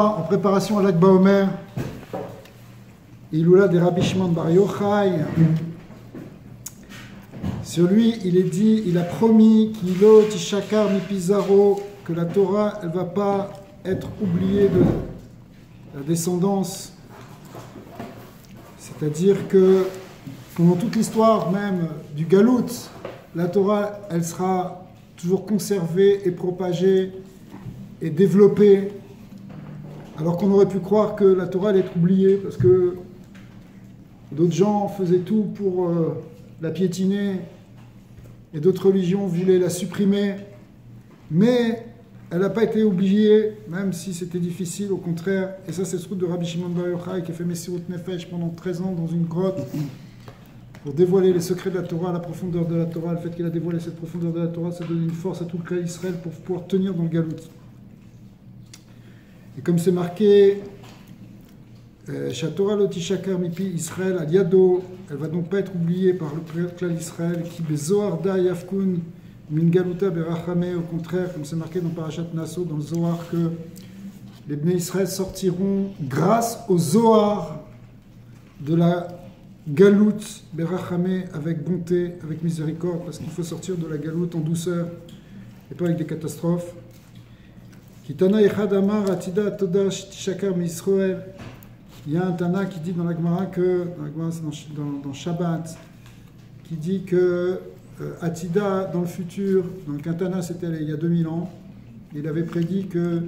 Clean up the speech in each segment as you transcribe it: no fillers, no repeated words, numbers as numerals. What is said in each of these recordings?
En préparation à l'Akba Omer, Iloula des Rabbi Shimon Bar Yochai. Sur lui, il est dit, il a promis qu'Ilo Tishakar Mi Pizarro, que la Torah, elle ne va pas être oubliée de la descendance. C'est-à-dire que pendant toute l'histoire même du Galout, la Torah, elle sera toujours conservée et propagée et développée. Alors qu'on aurait pu croire que la Torah allait être oubliée parce que d'autres gens faisaient tout pour la piétiner et d'autres religions voulaient la supprimer. Mais elle n'a pas été oubliée, même si c'était difficile, au contraire. Et ça, c'est ce route de Rabbi Shimon Bar Yochai qui a fait Messirut Nefesh pendant 13 ans dans une grotte pour dévoiler les secrets de la Torah, la profondeur de la Torah. Le fait qu'il a dévoilé cette profondeur de la Torah, ça donne une force à tout le clan d'Israël pour pouvoir tenir dans le Galout. Et comme c'est marqué, Shatora Lotishakar Mipi Israël al Yado, elle ne va donc pas être oubliée par le clan d'Israël, qui bezohar da yafkun min galuta berachame, au contraire, comme c'est marqué dans Parashat Naso, dans le Zohar, que les Bnei Israël sortiront grâce au Zohar de la galoute berachame, avec bonté, avec miséricorde, parce qu'il faut sortir de la galoute en douceur et pas avec des catastrophes. Kitana Echad Amar Atida Toda Tishakar Misraël. Il y a un Tana qui dit dans la Gemara que, dans Shabbat, qui dit que Atida, dans le futur, donc un Tana c'était il y a 2000 ans, il avait prédit que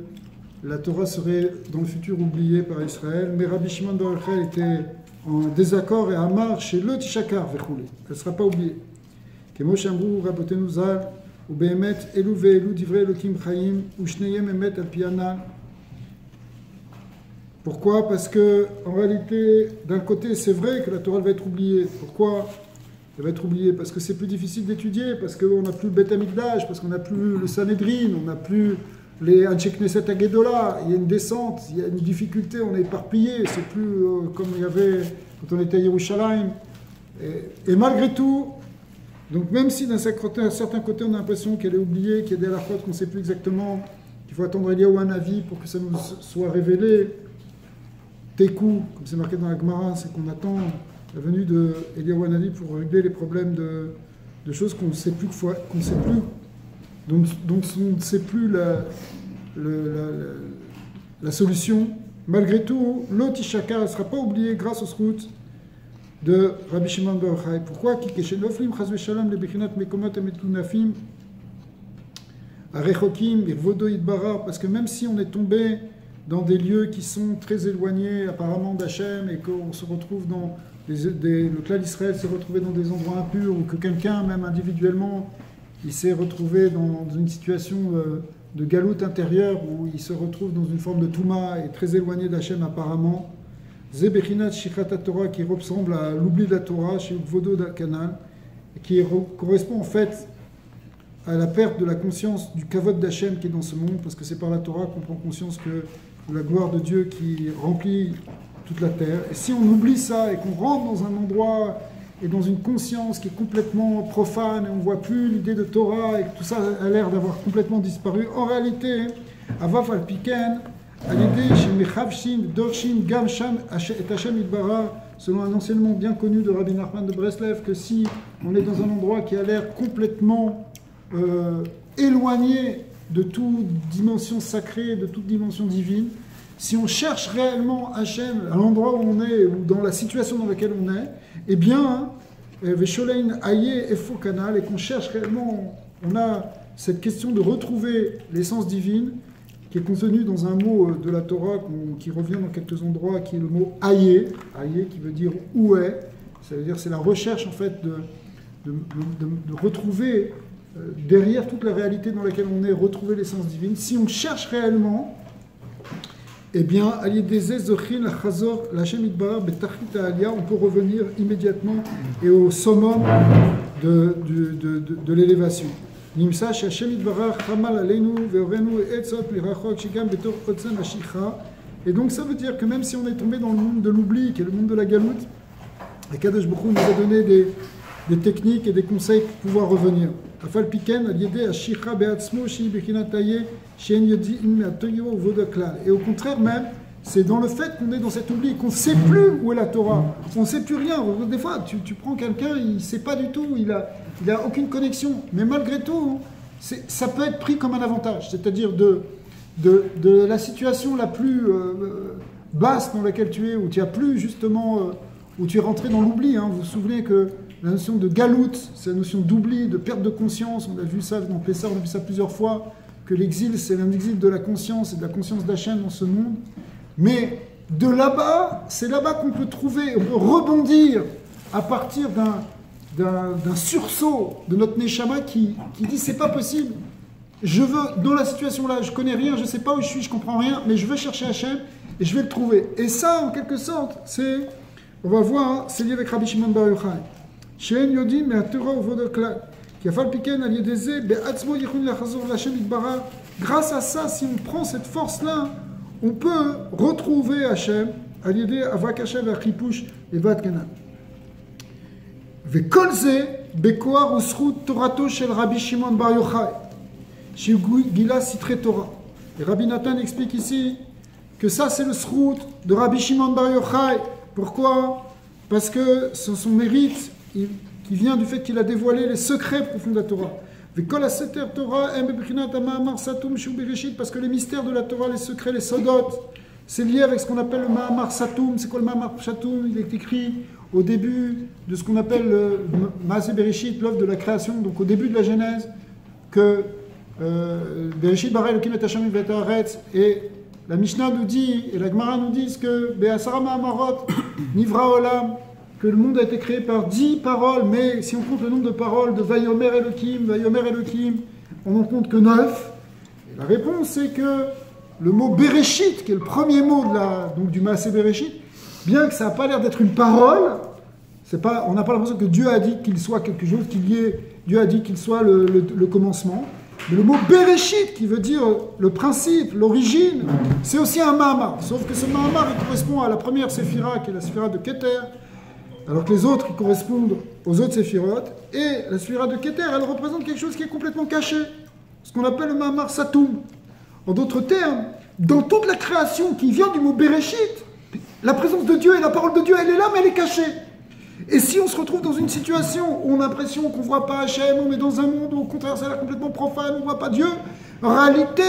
la Torah serait dans le futur oubliée par Israël, mais Rabbi Shimon Bar Yochai était en désaccord et Amar chez le Tishakar Vechoulé. Elle ne sera pas oubliée. Kemo Shamru Rabotenu Zal. Ou Behemet, Elu ve'elu divrei Elokim Chaim, ou Shneyem emet al piana. Pourquoi? Parce que, en réalité, d'un côté, c'est vrai que la Torah va être oubliée. Pourquoi elle va être oubliée? Parce que c'est plus difficile d'étudier, parce qu'on n'a plus le Beth Amikdash, parce qu'on n'a plus le Sanhedrin, on n'a plus les Anshe Knesset Agedola. Il y a une descente, il y a une difficulté, on est éparpillé. C'est plus comme il y avait quand on était à Yerushalayim. Et malgré tout, donc même si d'un certain côté on a l'impression qu'elle est oubliée, qu'il y a des halachot qu'on ne sait plus exactement, qu'il faut attendre Eliyahu Hanavi pour que ça nous soit révélé, Tekou, comme c'est marqué dans la Gemara, c'est qu'on attend la venue de Eliyahu Hanavi pour régler les problèmes de choses qu'on ne sait plus, donc on ne sait plus la solution. Malgré tout, l'Otishaka ne sera pas oublié grâce aux routes de Rabbi Shimon Bar Yochai. Pourquoi? Parce que même si on est tombé dans des lieux qui sont très éloignés apparemment d'Hachem et qu'on se retrouve dans le clan d'Israël s'est retrouvé dans des endroits impurs ou que quelqu'un, même individuellement, il s'est retrouvé dans une situation de galoute intérieure où il se retrouve dans une forme de Touma et très éloigné d'Hachem apparemment, Zebechinat Shichat Torah, qui ressemble à l'oubli de la Torah chez Vodo d'Al-Kanal, qui correspond en fait à la perte de la conscience du kavod d'Hachem qui est dans ce monde, parce que c'est par la Torah qu'on prend conscience que la gloire de Dieu qui remplit toute la terre. Et si on oublie ça et qu'on rentre dans un endroit et dans une conscience qui est complètement profane et on ne voit plus l'idée de Torah et que tout ça a l'air d'avoir complètement disparu, en réalité, Avaf al-Piken, selon un enseignement bien connu de Rabbi Nachman de Breslev, que si on est dans un endroit qui a l'air complètement éloigné de toute dimension sacrée, de toute dimension divine, si on cherche réellement Hachem à l'endroit où on est, ou dans la situation dans laquelle on est, eh bien, Vesholein Aye Efo Kanal, et qu'on cherche réellement, on a cette question de retrouver l'essence divine, qui est contenu dans un mot de la Torah qui revient dans quelques endroits, qui est le mot Aye, Aye qui veut dire où est, ça veut dire c'est la recherche en fait de retrouver derrière toute la réalité dans laquelle on est, retrouver l'essence divine. Si on cherche réellement, eh bien, on peut revenir immédiatement et au summum de l'élévation. Et donc ça veut dire que même si on est tombé dans le monde de l'oubli, qui est le monde de la galoute, et Kadosh Baruch Hu nous a donné des techniques et des conseils pour pouvoir revenir. Afal piken al yedé ashicha be'atzmo shi bechinataye she'en yodi in me'atoyo vodaklal. Et au contraire même, c'est dans le fait qu'on est dans cet oubli, qu'on ne sait plus où est la Torah. On ne sait plus rien. Des fois, tu prends quelqu'un, il ne sait pas du tout, il a aucune connexion. Mais malgré tout, ça peut être pris comme un avantage. C'est-à-dire de la situation la plus basse dans laquelle tu es, où tu n'as plus justement, où tu es rentré dans l'oubli. Vous vous souvenez que la notion de galoute, c'est la notion d'oubli, de perte de conscience. On a vu ça dans Pessah, on a vu ça plusieurs fois, que l'exil, c'est un exil de la conscience et de la conscience d'Hachem dans ce monde. Mais de là-bas, c'est là-bas qu'on peut trouver, on peut rebondir à partir d'un sursaut de notre Neshama qui dit c'est pas possible. Je veux, dans la situation là, je connais rien, je sais pas où je suis, je comprends rien, mais je veux chercher Hachem et je vais le trouver. Et ça, en quelque sorte, c'est, on va voir, c'est lié avec Rabbi Shimon Bar Yochai. She'en yodim me'atorah uvodaklal. Kafal piken al yedeze be'atzmo yichun lachazor l'Hashem itbarach. Grâce à ça, si on prend cette force-là, on peut retrouver Hachem à l'idée avec Hachem et Chipush et Vat Kenan. Vekol ze bekoar usrut torato shel Rabbi Shimon Bar Yochai chez Gila Sitre Torah. Et Rabbi Nathan explique ici que ça c'est le srout de Rabbi Shimon Bar Yochai. Pourquoi? Parce que son mérite qui vient du fait qu'il a dévoilé les secrets profonds de la Torah. Parce que les mystères de la Torah, les secrets, les sodot, c'est lié avec ce qu'on appelle le Mahamar Satum. C'est quoi le Mahamar Satum? Il est écrit au début de ce qu'on appelle le Maaseh Bereshit, l'œuvre de la création, donc au début de la Genèse, que Bereshit bara Elokim et Hashem et Haaretz, et la Mishnah nous dit, et la Gemara nous dit que Be'asara Mahamarot Nivra Olam, que le monde a été créé par 10 paroles, mais si on compte le nombre de paroles de Vayomer Elohim, on n'en compte que 9. Et la réponse, c'est que le mot Bereshit, qui est le premier mot donc du Maaseh Bereshit, bien que ça n'a pas l'air d'être une parole, on n'a pas l'impression que Dieu a dit qu'il soit quelque chose, Dieu a dit qu'il soit le commencement. Mais le mot Bereshit, qui veut dire le principe, l'origine, c'est aussi un Mahamar. Sauf que ce Mahamar, il correspond à la première séphira, qui est la séphira de Keter, alors que les autres ils correspondent aux autres séphirotes, et la séphira de Keter, elle représente quelque chose qui est complètement caché, ce qu'on appelle le Mahamar Satum. En d'autres termes, dans toute la création qui vient du mot Bereshit, la présence de Dieu et la parole de Dieu, elle est là, mais elle est cachée. Et si on se retrouve dans une situation où on a l'impression qu'on ne voit pas Hachem, on est dans un monde où au contraire ça a l'air complètement profane, on ne voit pas Dieu, en réalité,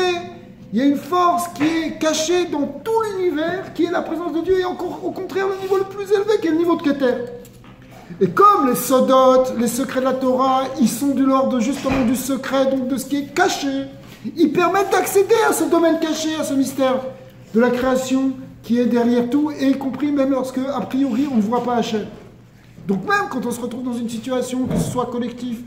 il y a une force qui est cachée dans tout l'univers, qui est la présence de Dieu, et encore au contraire le niveau le plus élevé, qui est le niveau de Keter. Et comme les sodotes, les secrets de la Torah, ils sont de l'ordre justement du secret, donc de ce qui est caché, ils permettent d'accéder à ce domaine caché, à ce mystère de la création qui est derrière tout, et y compris même lorsque, a priori, on ne voit pas Hachem. Donc même quand on se retrouve dans une situation, que ce soit collectif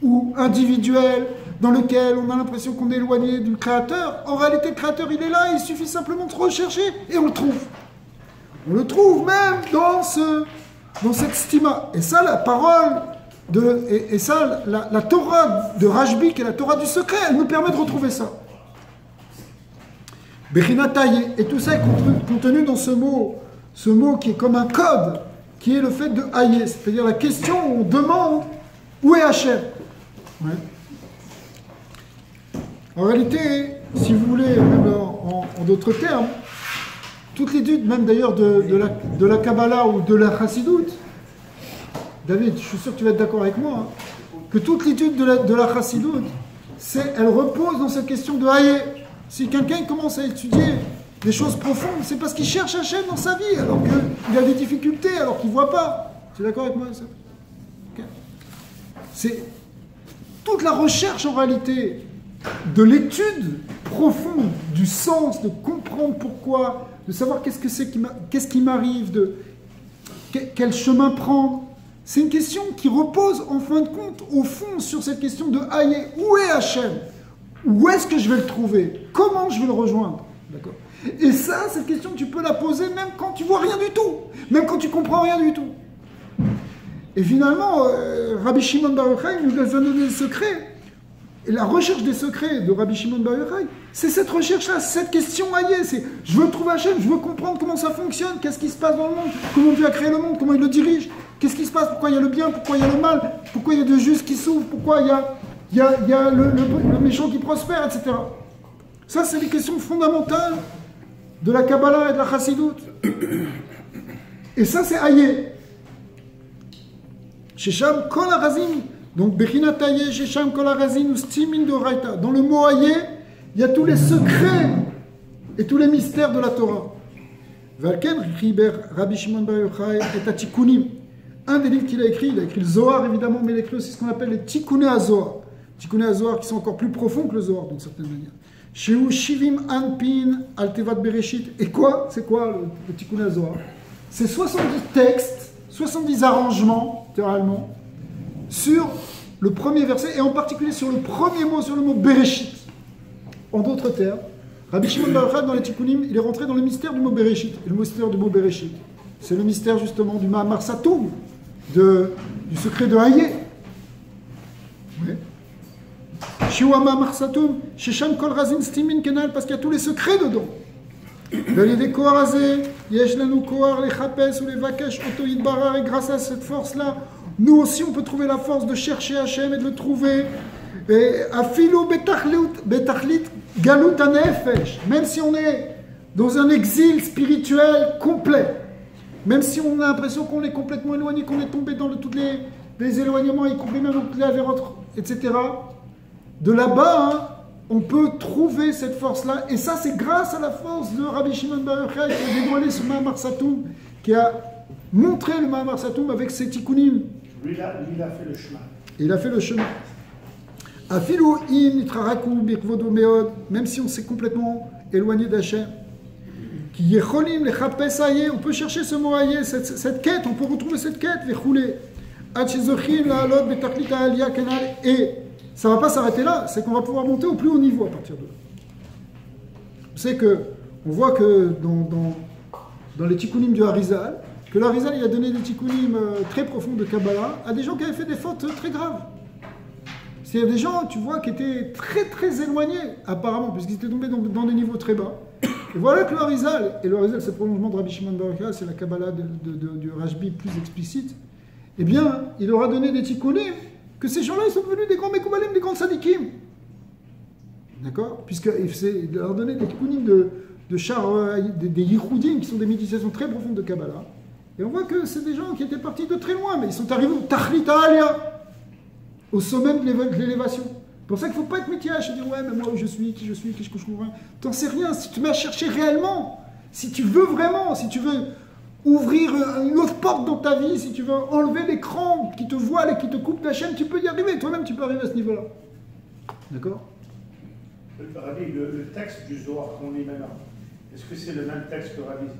ou individuel, dans lequel on a l'impression qu'on est éloigné du Créateur, en réalité le Créateur il est là, il suffit simplement de rechercher et on le trouve. On le trouve même dans cette stima. Et ça, la parole, la Torah de Rashbi, qui est la Torah du secret, elle nous permet de retrouver ça. Bechinataye, et tout ça est contenu dans ce mot qui est comme un code, qui est le fait de haïer, c'est-à-dire la question où on demande où est Hachem. Ouais. En réalité, si vous voulez, même en d'autres termes, toute l'étude, même d'ailleurs de la Kabbalah ou de la Chassidoute, David, je suis sûr que tu vas être d'accord avec moi, que toute l'étude de la Chassidoute, elle repose dans cette question de haïer. Si quelqu'un commence à étudier des choses profondes, c'est parce qu'il cherche Hachem dans sa vie, alors qu'il a des difficultés, alors qu'il ne voit pas. Tu es d'accord avec moi ça? Okay. C'est toute la recherche en réalité de l'étude profonde du sens, de comprendre pourquoi, de savoir qu'est-ce qui m'arrive, quel chemin prendre. C'est une question qui repose en fin de compte au fond sur cette question de haïer. Où est Hachem? Où est-ce que je vais le trouver? Comment je vais le rejoindre? D'accord? Et ça, cette question, tu peux la poser même quand tu vois rien du tout, même quand tu comprends rien du tout. Et finalement, Rabbi Shimon Bar Yochai nous a donné des secrets. Et la recherche des secrets de Rabbi Shimon Bar Yochai, c'est cette recherche-là, cette question haïée. C'est je veux trouver Hachem, je veux comprendre comment ça fonctionne, qu'est-ce qui se passe dans le monde, comment Dieu a créé le monde, comment il le dirige. Qu'est-ce qui se passe? Pourquoi il y a le bien? Pourquoi il y a le mal? Pourquoi il y a des justes qui souffrent? Pourquoi il y a le méchant qui prospère, etc. Ça, c'est des questions fondamentales de la Kabbalah et de la Chassidut. Et ça, c'est Aïe. Shesham kol harazim. Donc, Bechinat Aïe, Shesham kol harazim, ou stimin d'Oraita. Dans le mot Aïe, il y a tous les secrets et tous les mystères de la Torah. Valken, Riber, Rabbi Shimon Bar Yochai et Atikunim. Un des livres qu'il a écrit le Zohar évidemment, mais il a écrit aussi ce qu'on appelle les Tikkuné HaZohar. Tikkuné HaZohar qui sont encore plus profonds que le Zohar d'une certaine manière. Sheu Shivim Anpin Al Tevat Bereshit. Et quoi? C'est quoi le Tikkuné HaZohar? C'est 70 textes, 70 arrangements, littéralement, sur le premier verset, et en particulier sur le premier mot, sur le mot Bereshit. En d'autres termes, Rabbi Shimon Bar Yochai, dans les Tikkunim, il est rentré dans le mystère du mot Bereshit. Et le mystère du mot Bereshit, c'est le mystère justement du Mahamar Satoum, du secret de Hayé. Oui. Shiwa Mahamar Satoum, Shesham Kol Razin Stimin Kenal, parce qu'il y a tous les secrets dedans. Validé Kohar Azé, Yesh Lanu Kohar, les Chapes ou les Vakesh, Otoïd Barar, et grâce à cette force-là, nous aussi on peut trouver la force de chercher Hachem et de le trouver. Et Afilo Betachlit Galut Anefesh, même si on est dans un exil spirituel complet, même si on a l'impression qu'on est complètement éloigné, qu'on est tombé dans tous les éloignements, y compris même les avérotes, etc. De là-bas, hein, on peut trouver cette force-là, et ça c'est grâce à la force de Rabbi Shimon Bar Yochai qui a dévoilé ce Mahamar Satoum, qui a montré le Mahamar Satoum avec ses tikkunim. Lui, il a fait le chemin. Il a fait le chemin. Afilou im nitraraku birkvodo meod, même si on s'est complètement éloigné d'Hachem. Qui yecholim le chapes aye, on peut chercher ce mot aye, cette quête, on peut retrouver cette quête, vechoulé. Achizochim la alot betachlit alia kenal, et ça ne va pas s'arrêter là, c'est qu'on va pouvoir monter au plus haut niveau à partir de là. C'est que, on voit que dans les tikkunim du Harizal, que l'Harizal il a donné des tikkunim très profonds de Kabbalah à des gens qui avaient fait des fautes très graves. Il y a des gens, tu vois, qui étaient très très éloignés, apparemment, puisqu'ils étaient tombés dans des niveaux très bas. Et voilà que le Harizal, et le Harizal c'est le prolongement de Rabbi Shimon Bar Yochai, c'est la Kabbalah du Rashbi plus explicite, eh bien, il leur a donné des tikkunim, que ces gens-là, ils sont devenus des grands Mekoubalim, des grands Sadikim. D'accord? Puisqu'il leur a donné des tikkunim des Yichoudim, qui sont des méditations très profondes de Kabbalah. Et on voit que c'est des gens qui étaient partis de très loin, mais ils sont arrivés au Tachlit Alia, au sommet de l'élévation. C'est pour ça qu'il ne faut pas être métiage et dire ouais, mais moi où je suis, qui je suis, qui je couche. T'en sais rien. Si tu m'as cherché réellement, si tu veux vraiment, si tu veux ouvrir une autre porte dans ta vie, si tu veux enlever l'écran qui te voile et qui te coupe ta chaîne, tu peux y arriver. Toi-même, tu peux arriver à ce niveau-là. D'accord? Rabbi, le texte du Zohar qu'on lit maintenant, est-ce que c'est le même texte que Rabbi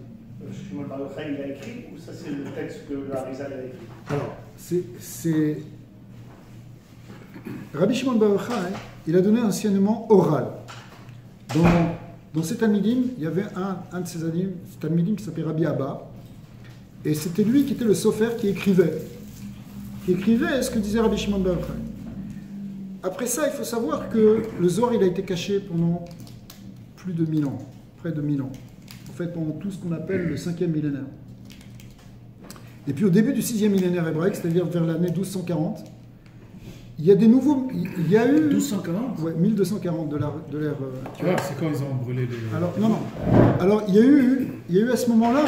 Shimon Bar Yochai a écrit, ou ça c'est le texte que l'Arizal a écrit? Alors, c'est Rabbi Shimon Bar Yochai, il a donné un enseignement oral. Dans ces Talmidim, il y avait un de ces Talmidim qui s'appelait Rabbi Abba, et c'était lui qui était le sofer qui écrivait ce que disait Rabbi Shimon Bar Yochai. Après ça, il faut savoir que le Zohar, il a été caché pendant plus de 1000 ans, près de 1000 ans. En fait, pendant tout ce qu'on appelle le 5e millénaire. Et puis au début du 6e millénaire hébraïque, c'est-à-dire vers l'année 1240, il y a des nouveaux. Il y a eu. 1240 Ouais, 1240 de l'ère. Ouais, c'est quand ils ont brûlé les. Alors, non. Alors, il y a eu à ce moment-là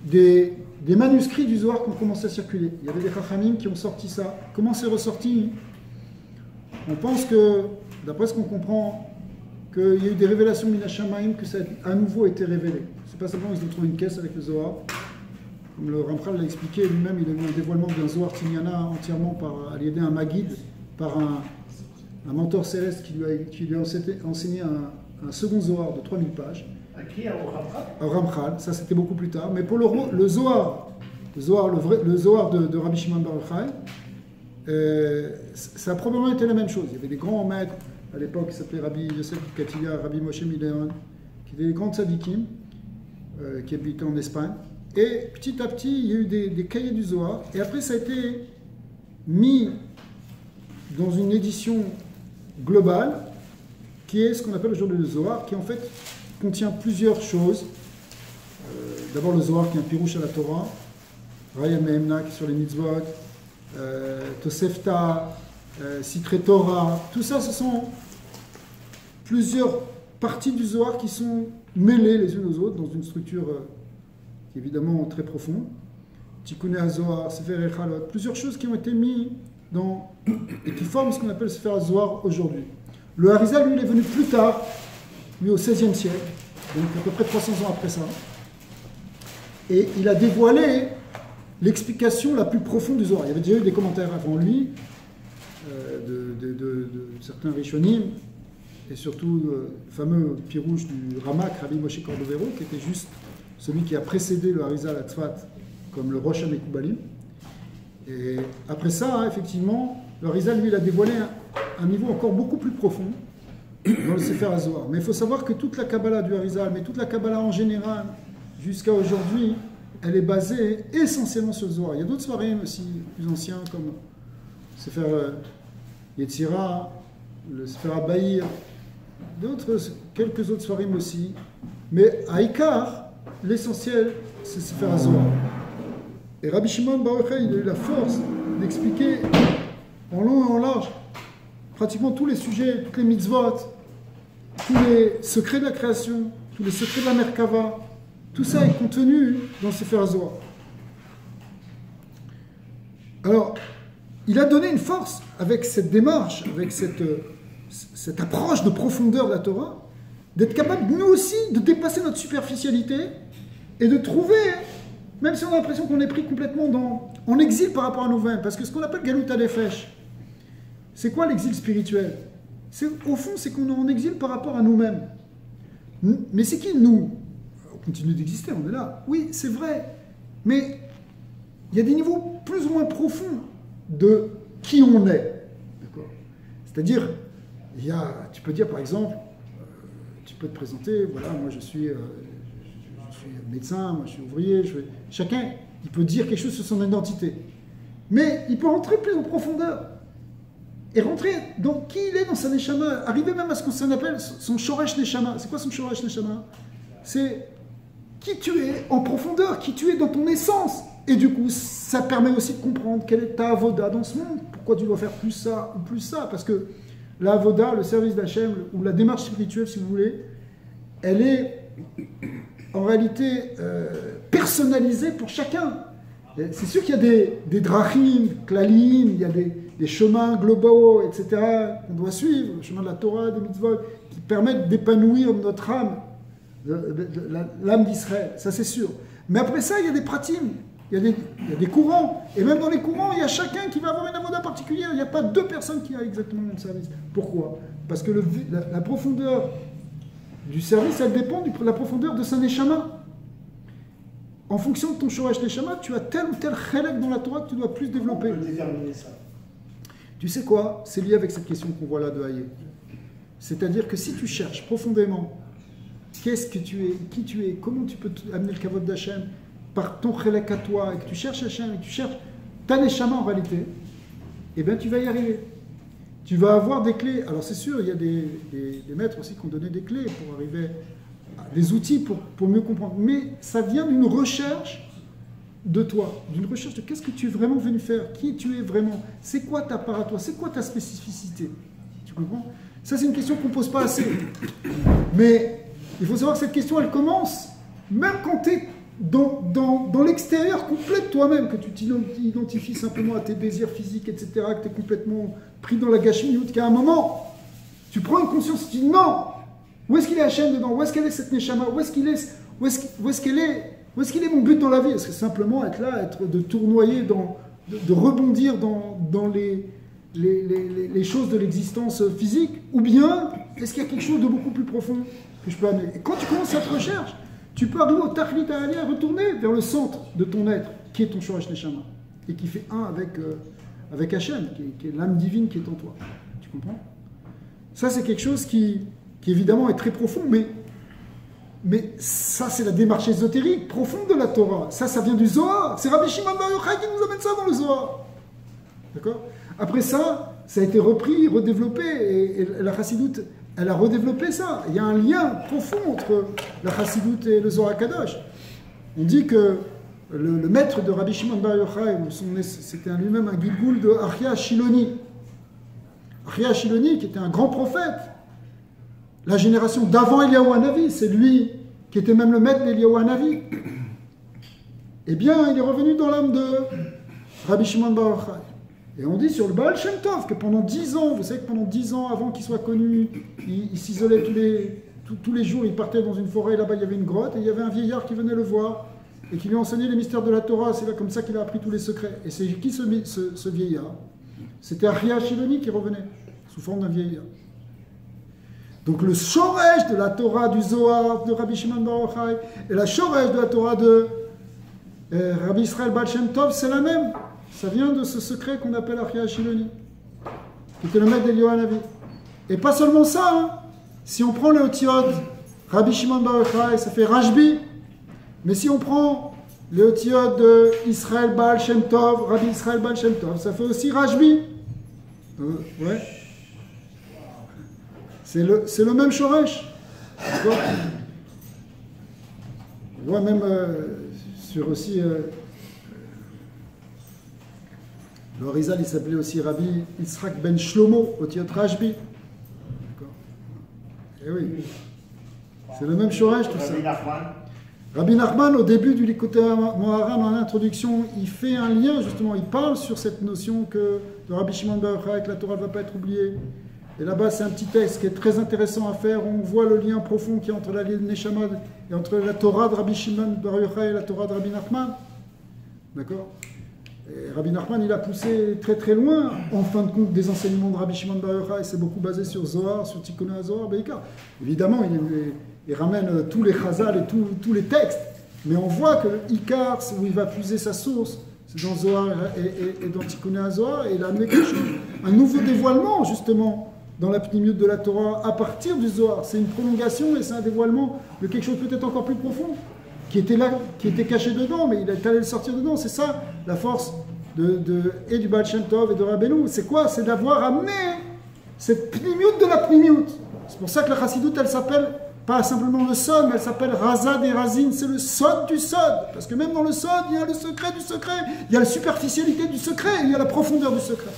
des manuscrits du Zohar qui ont commencé à circuler. Il y avait des Chachamim qui ont sorti ça. Comment c'est ressorti? On pense que, d'après ce qu'on comprend, qu'il y a eu des révélations Minashamaim, que ça a à nouveau été révélé. C'est pas simplement qu'ils ont trouvé une caisse avec le Zohar. Comme le Ramchal l'a expliqué, lui-même, il a eu un dévoilement d'un Zohar Tignana entièrement à l'aider un Maguid, par un mentor céleste qui lui a enseigné un second Zohar de 3000 pages. À qui? Au Ramchal? Au Ramchal, ça c'était beaucoup plus tard. Mais pour le Zohar de Rabbi Shimon Bar Yochai, ça a probablement été la même chose. Il y avait des grands maîtres à l'époque qui s'appelaient Rabbi Yosef Katilia, Rabbi Moshe Mileon, qui étaient des grands tzadikim, qui habitaient en Espagne. Et petit à petit, il y a eu des cahiers du Zohar. Et après, ça a été mis dans une édition globale, qui est ce qu'on appelle aujourd'hui le Zohar, qui en fait contient plusieurs choses. D'abord le Zohar qui est un pirouche à la Torah, Raya Mehemna qui est sur les mitzvot, Tosefta, Sitre Torah, tout ça, ce sont plusieurs parties du Zohar qui sont mêlées les unes aux autres dans une structure qui est évidemment très profonde. Tikkuné HaZohar, Sefer Echalot, plusieurs choses qui ont été mises dans et qui forment ce qu'on appelle Sefer HaZohar aujourd'hui. Le Harizal, lui, il est venu plus tard, lui au XVIe siècle, donc à peu près 300 ans après ça, et il a dévoilé l'explication la plus profonde du Zohar. Il y avait déjà eu des commentaires avant lui, de certains Rishonim, et surtout le fameux pirouche du Ramak, Rabbi Moshe Cordovero, qui était juste celui qui a précédé le Harizal à Tzfat, comme le Rosh HaMekoubalim. Et après ça, effectivement, le Harizal, lui, il a dévoilé un niveau encore beaucoup plus profond dans le Sefer HaZohar. Mais il faut savoir que toute la Kabbalah du Harizal, mais toute la Kabbalah en général, jusqu'à aujourd'hui, elle est basée essentiellement sur le Zohar. Il y a d'autres Svarim aussi plus anciens, comme le Sefer Yetzira, le Sefer Abaïr, quelques autres Svarim aussi. Mais à Ikar, l'essentiel, c'est le Sefer HaZohar. Et Rabbi Shimon Bar Yochai, il a eu la force d'expliquer en long et en large pratiquement tous les sujets, toutes les mitzvot, tous les secrets de la création, tous les secrets de la Merkava. Tout ça est contenu dans le Sefer HaZohar. Alors, il a donné une force avec cette démarche, avec cette approche de profondeur de la Torah, d'être capable, nous aussi, de dépasser notre superficialité et de trouver, même si on a l'impression qu'on est pris complètement en exil par rapport à nous-mêmes, parce que ce qu'on appelle Galut HaNefesh, c'est quoi l'exil spirituel? Au fond, c'est qu'on est en exil par rapport à nous-mêmes. Mais c'est qui nous? On continue d'exister, on est là. Oui, c'est vrai. Mais il y a des niveaux plus ou moins profonds de qui on est. D'accord? C'est-à-dire, tu peux dire par exemple, tu peux te présenter, voilà, moi je suis médecin, moi je suis ouvrier, chacun, il peut dire quelque chose sur son identité. Mais il peut rentrer plus en profondeur. Et rentrer dans qui il est dans sa Neshama, arriver même à ce qu'on appelle son Shoresh Neshama. C'est quoi son Shoresh Neshama? C'est qui tu es en profondeur, qui tu es dans ton essence. Et du coup, ça permet aussi de comprendre quelle est ta avoda dans ce monde. Pourquoi tu dois faire plus ça ou plus ça. Parce que la avoda, le service d'Hachem, ou la démarche spirituelle, si vous voulez, elle est en réalité personnalisée pour chacun. C'est sûr qu'il y a des drachim, klalim, il y a des chemins globaux, etc., qu'on doit suivre, le chemin de la Torah, des mitzvot, qui permettent d'épanouir notre âme, l'âme d'Israël, ça c'est sûr. Mais après ça, il y a des pratiques, il y a des courants, et même dans les courants, il y a chacun qui va avoir une avoda particulière, il n'y a pas deux personnes qui ont exactement le même service. Pourquoi? Parce que la profondeur du service, elle dépend de la profondeur de sa neshama. En fonction de ton shoresh neshama, tu as tel ou tel chelek dans la Torah que tu dois plus développer. On peut déterminer ça. Tu sais quoi? C'est lié avec cette question qu'on voit là de Hayé. C'est-à-dire que si tu cherches profondément qu'est-ce que tu es, qui tu es, comment tu peux amener le kavod d'Hachem par ton chelek à toi, et que tu cherches Hachem, et que tu cherches ta neshama en réalité, eh bien tu vas y arriver. Tu vas avoir des clés. Alors c'est sûr, il y a des maîtres aussi qui ont donné des clés pour arriver, des outils pour mieux comprendre. Mais ça vient d'une recherche de toi, d'une recherche de qu'est-ce que tu es vraiment venu faire, qui tu es vraiment, c'est quoi ta part à toi, c'est quoi ta spécificité. Tu comprends? Ça, c'est une question qu'on ne pose pas assez. Mais il faut savoir que cette question, elle commence, même quand tu es dans l'extérieur complet de toi-même, que tu t'identifies simplement à tes désirs physiques, etc., que tu es complètement pris dans la gashmiout, qu'à un moment, tu prends une conscience, tu dis non, où est-ce qu'il est Hachem dedans, où est-ce qu'elle est cette Neshama, où est-ce qu'il est mon but dans la vie? Est-ce que simplement être là, de tournoyer, de rebondir dans les choses de l'existence physique, ou bien est-ce qu'il y a quelque chose de beaucoup plus profond que je peux amener? Et quand tu commences cette recherche, tu peux arriver au Tachlit Ha'aliyah, retourner vers le centre de ton être, qui est ton Shoresh Neshama, et qui fait un avec Hachem, qui est l'âme divine qui est en toi. Tu comprends? Ça, c'est quelque chose qui évidemment est très profond, mais ça, c'est la démarche ésotérique profonde de la Torah. Ça vient du Zohar. C'est Rabbi Shimon Bar Yochai qui nous amène ça dans le Zohar. D'accord? Après ça a été repris, redéveloppé, et la Chassidoute, elle a redéveloppé ça. Il y a un lien profond entre la Chassidoute et le Zohar Kadosh. On dit que le maître de Rabbi Shimon Bar Yochai, c'était lui-même un Gilgoul de Achia Shiloni. Achia Shiloni, qui était un grand prophète, la génération d'avant Eliyahu Hanavi, c'est lui qui était même le maître d'Eliyahu Hanavi. Eh bien, il est revenu dans l'âme de Rabbi Shimon Bar Yochai. Et on dit sur le Baal Shem Tov que pendant 10 ans, vous savez que pendant 10 ans, avant qu'il soit connu, il s'isolait tous les jours, il partait dans une forêt, là-bas il y avait une grotte, et il y avait un vieillard qui venait le voir, et qui lui enseignait les mystères de la Torah. C'est là comme ça qu'il a appris tous les secrets. Et c'est qui ce vieillard? C'était Achia Shiloni qui revenait, sous forme d'un vieillard. Donc le shoresh de la Torah du Zohar, de Rabbi Shimon Bar Yochai, et la shoresh de la Torah de Rabbi Israël Baal Shem Tov, c'est la même. Ça vient de ce secret qu'on appelle Achia Shiloni, qui était le maître d'Eliyahu Hanavi. Et pas seulement ça, hein. Si on prend le Otiot, Rabbi Shimon Bar Yochai, ça fait Rashbi. Mais si on prend le Otiot de Israël Baal Shem Tov, Rabbi Israël Baal Shem Tov, ça fait aussi Rashbi. Ouais. C'est le même Shoresh. On voit même sur aussi... le Harizal, il s'appelait aussi Rabbi Yitzhak ben Shlomo, Otiot Rashbi. D'accord. Eh oui. C'est le même Shoresh, tout ça. Rabbi Nachman, au début du Likutei Moharan, en introduction, il fait un lien, justement, il parle sur cette notion que de Rabbi Shimon Bar Yochai, que la Torah ne va pas être oubliée. Et là-bas, c'est un petit texte qui est très intéressant à faire. On voit le lien profond qu'il y a entre la Neshama et entre la Torah de Rabbi Shimon Bar Yochai et la Torah de Rabbi Nachman. D'accord? Et Rabbi Nachman, il a poussé très très loin, en fin de compte, des enseignements de Rabbi Shimon Bar Yochai. C'est beaucoup basé sur Zohar, sur Tikkuné Zohar, Beika. Évidemment, il ramène tous les chazal et tous les textes. Mais on voit que Ikar, c'est où il va puiser sa source, c'est dans Zohar et dans Tikkuné Zohar. Et il a amené quelque chose, un nouveau dévoilement, justement, dans la pnimiut de la Torah, à partir du Zohar. C'est une prolongation et c'est un dévoilement de quelque chose peut-être encore plus profond, qui était là, qui était caché dedans, mais il est allé le sortir dedans. C'est ça, la force et du Baal Shem Tov et de Rabbeinu. C'est quoi? C'est d'avoir amené cette pnimiut de la pnimiut. C'est pour ça que la Chassidoute, elle s'appelle pas simplement le Sod, mais elle s'appelle Razad et Razin. C'est le Sod du Sod. Parce que même dans le Sod, il y a le secret du secret. Il y a la superficialité du secret. Il y a la profondeur du secret.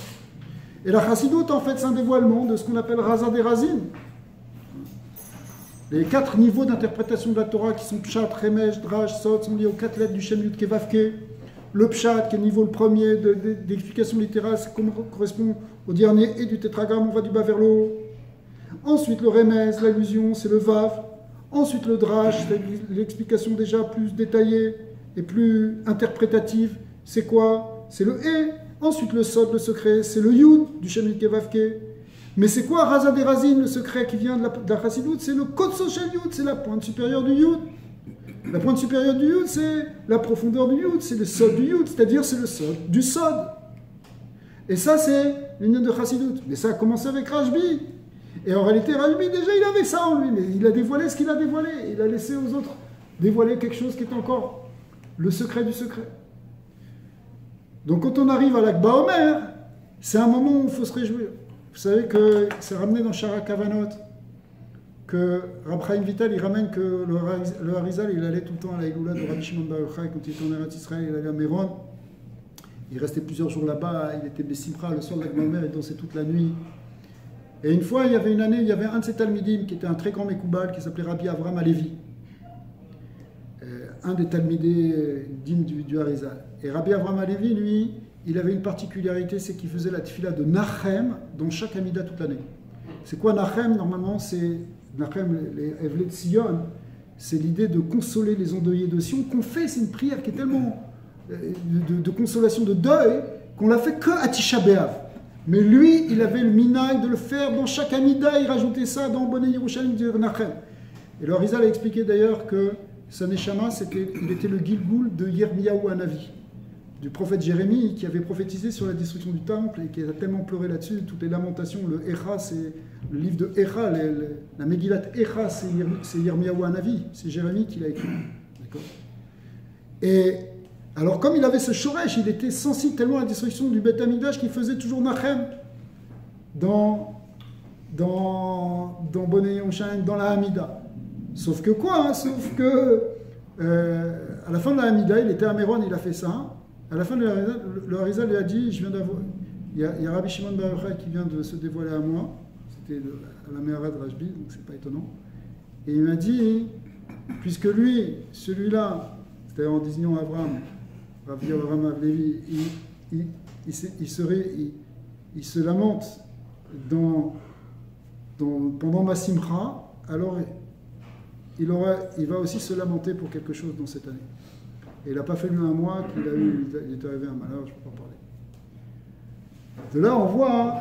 Et la Chassidoute, en fait, c'est un dévoilement de ce qu'on appelle Razad et Razin. Les 4 niveaux d'interprétation de la Torah qui sont Pshat, Remesh, Drash, Sod sont liés aux 4 lettres du Shem Yud Kei Vav Kei. Le Pshat, qui est le niveau le premier d'explication littérale, ça correspond au dernier et du tétragramme, on va du bas vers le haut. Ensuite, le Remez, l'allusion, c'est le Vav. Ensuite, le Drash, c'est l'explication déjà plus détaillée et plus interprétative. C'est quoi? C'est le E. Ensuite, le Sod, le secret, c'est le Yud du Shem Yud Kei Vav Kei. Mais c'est quoi Razad et Razin, le secret qui vient de la Chassidoute? C'est le Kotso Shel Yud, c'est la pointe supérieure du Yud. La pointe supérieure du Yud, c'est la profondeur du Yud, c'est le Sod du Yud, c'est-à-dire c'est le Sod du Sod. Et ça, c'est l'union de Chassidoute. Mais ça a commencé avec Rashbi. Et en réalité, Rashbi, déjà, il avait ça en lui, mais il a dévoilé ce qu'il a dévoilé. Il a laissé aux autres dévoiler quelque chose qui est encore le secret du secret. Donc quand on arrive à l'Akba Omer, c'est un moment où il faut se réjouir. Vous savez que c'est ramené dans Shara Kavanot, que Rab Chaim Vital, il ramène que le Harizal, il allait tout le temps à la Iloula de Rabbi Shimon Bar Yochai, quand il était en Eretz Israël, il allait à Méron. Il restait plusieurs jours là-bas, il était Bessimra, le soir de l'Akba Omer, il dansait toute la nuit. Et une fois, il y avait une année, il y avait un de ses Talmidim, qui était un très grand Mekoubal, qui s'appelait Rabbi Avraham Alevi. Un des Talmidés dignes du Harizal. Et Rabbi Avraham Alevi, lui, il avait une particularité, c'est qu'il faisait la tefila de Nachem dans chaque Amida toute l'année. C'est quoi Nachem? Normalement, c'est Nachem, les Evlet Sion, c'est l'idée de consoler les endeuillés de Sion. Qu'on fait, c'est une prière qui est tellement de consolation, de deuil, qu'on l'a fait que à Tisha B'Av. Mais lui, il avait le minaï de le faire dans chaque Amida, il rajoutait ça dans Bonnet Yerushalayim de Nachem. Et le Harizal a expliqué d'ailleurs que sa Neshama, il était le Gilgoul de Yirmiyahu Hanavi, du prophète Jérémie, qui avait prophétisé sur la destruction du temple et qui a tellement pleuré là-dessus, toutes les lamentations. Le Echa, c'est le livre de Echa, la Megillat Echa, c'est Yirmiyahu Hanavi, c'est Jérémie qui l'a écrit. D'accord. Et alors, comme il avait ce shoresh, il était sensible tellement à la destruction du Beth Amikdash qu'il faisait toujours Nachem dans Bonnet Yerushalayim, dans la Hamida. Sauf que quoi, hein? Sauf que à la fin de la Hamida, il était à Méron, il a fait ça. À la fin de la Hamida, le Harizal lui a dit, je viens d'avoir... Il y a Rabbi Shimon Bar Yochai qui vient de se dévoiler à moi. C'était à la Meharat de Rashbi, donc c'est pas étonnant. Et il m'a dit, puisque lui, celui-là, c'est-à-dire en désignant Abraham, Rabbi Abraham Avlevi, il se lamente pendant ma simcha, alors il va aussi se lamenter pour quelque chose dans cette année. Et il n'a pas fallu un mois qu'il est arrivé un malheur, je ne peux pas parler. De là, on voit,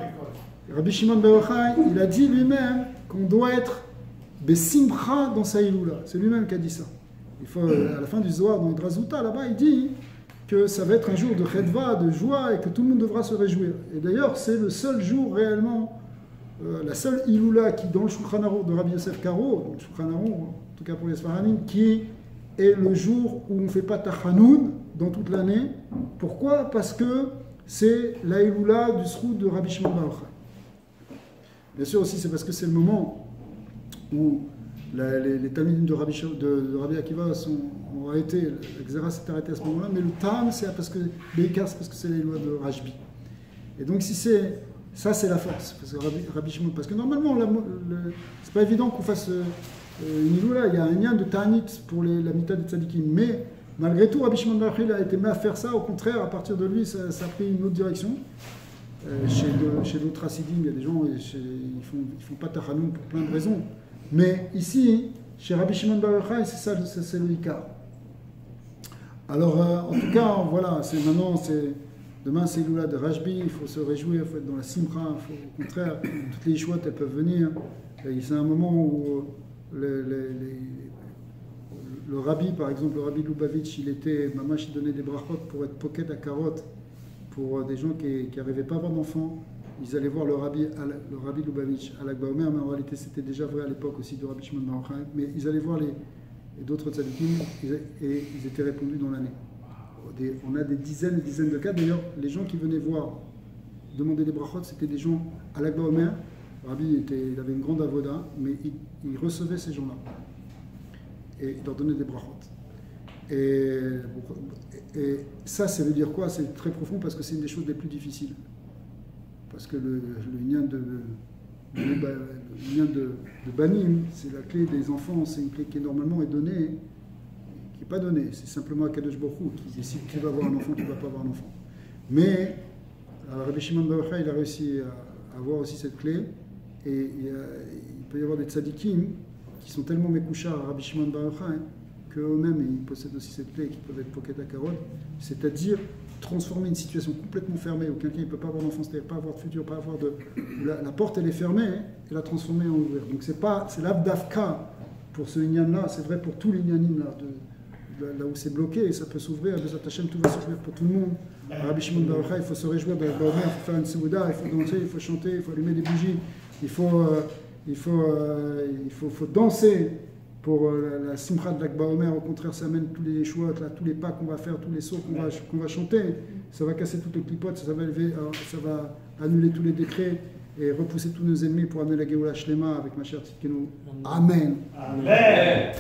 Rabbi Shimon Bar Yochai, il a dit lui-même qu'on doit être besimcha dans sa iloula. C'est lui-même qui a dit ça. Il faut, à la fin du Zohar, dans le Drazuta, là-bas, il dit que ça va être un jour de chedva, de joie, et que tout le monde devra se réjouir. Et d'ailleurs, c'est le seul jour réellement, la seule iloula qui, dans le Shulchan Aruch de Rabbi Yosef Karo, dans le Shulchan Aruch, en tout cas pour les Sfaradim, qui est le jour où on ne fait pas Tachanoun dans toute l'année. Pourquoi? Parce que c'est la iloula du Sroud de Rabbi Shimon Bar Yochai. Bien sûr aussi, c'est parce que c'est le moment où les talmidim de Rabbi Akiva ont arrêté, l'Exera s'est arrêté à ce moment-là, mais le Tam, c'est parce que Beikar, c'est parce que c'est les lois de Rashbi. Et donc, si c'est ça, c'est la force, parce que Rabbi Shimon, parce que normalement, c'est pas évident qu'on fasse une iloula, il y a un lien de Ta'anit pour la mitad de Tzadikim, mais malgré tout, Rabbi Shimon Bar Yochai a été mis à faire ça, au contraire, à partir de lui, ça a pris une autre direction. Chez d'autres Hasidim, il y a des gens, ils font pas Tachanoun pour plein de raisons. Mais ici, chez Rabbi Shimon Bar Yochai, c'est le Ikar. Alors, en tout cas, voilà, demain c'est Iloula de Rashbi, il faut se réjouir, il faut être dans la Simcha, au contraire, toutes les Yeshuot, elles peuvent venir. C'est un moment où le Rabbi, par exemple, le Rabbi Lubavitch, il donnait des brachot pour être poket à carotte, pour des gens qui n'arrivaient pas à avoir d'enfants. Ils allaient voir le Rabbi Lubavitch à Lag Baomer, mais en réalité c'était déjà vrai à l'époque aussi du Rabbi Shimon Bar Yochai, mais ils allaient voir d'autres tzadikim et ils étaient répondus dans l'année. On a des dizaines et dizaines de cas. D'ailleurs, les gens qui venaient voir, demander des brachot, c'était des gens à Lag Baomer. Le Rabbi il avait une grande avoda, mais il recevait ces gens-là et il leur donnait des brachot. Et ça veut dire quoi? C'est très profond parce que c'est une des choses les plus difficiles. Parce que le lien de Banim, c'est la clé des enfants, c'est une clé qui normalement est donnée, qui n'est pas donnée. C'est simplement à Kadosh Baruch Hu qui décide qui va avoir un enfant, qui ne va pas avoir un enfant. Mais Rabbi Shimon Bar Yochai, il a réussi à avoir aussi cette clé. Et il peut y avoir des tzadikim qui sont tellement mékouchars à Rabbi Shimon Bar Yochai qu'eux-mêmes ils possèdent aussi cette clé qui peuvent être pocket à carole, c'est-à-dire transformer une situation complètement fermée où quelqu'un ne peut pas avoir d'enfant, c'est-à-dire pas avoir de futur, pas avoir de... La porte elle est fermée et la transformer en ouverte. Donc c'est l'abdafka pour ce inyan-là, c'est vrai pour tous les inyanim là où c'est bloqué et ça peut s'ouvrir, à Bezat Hashem, tout va s'ouvrir pour tout le monde. À Rabbi Shimon Bar Yochai, il faut se réjouir de la Baomer, il faut faire une seuda, il faut danser, il faut chanter, il faut allumer des bougies, il faut danser pour la simcha de Lag Baomer. Au contraire, ça amène tous les chouot, tous les pas qu'on va faire, tous les sauts qu'on va chanter. Ça va casser toutes les clipotes, ça va annuler tous les décrets et repousser tous nos ennemis pour amener la Géoula Shlema avec ma chère Tzidkenu. Amen. Amen.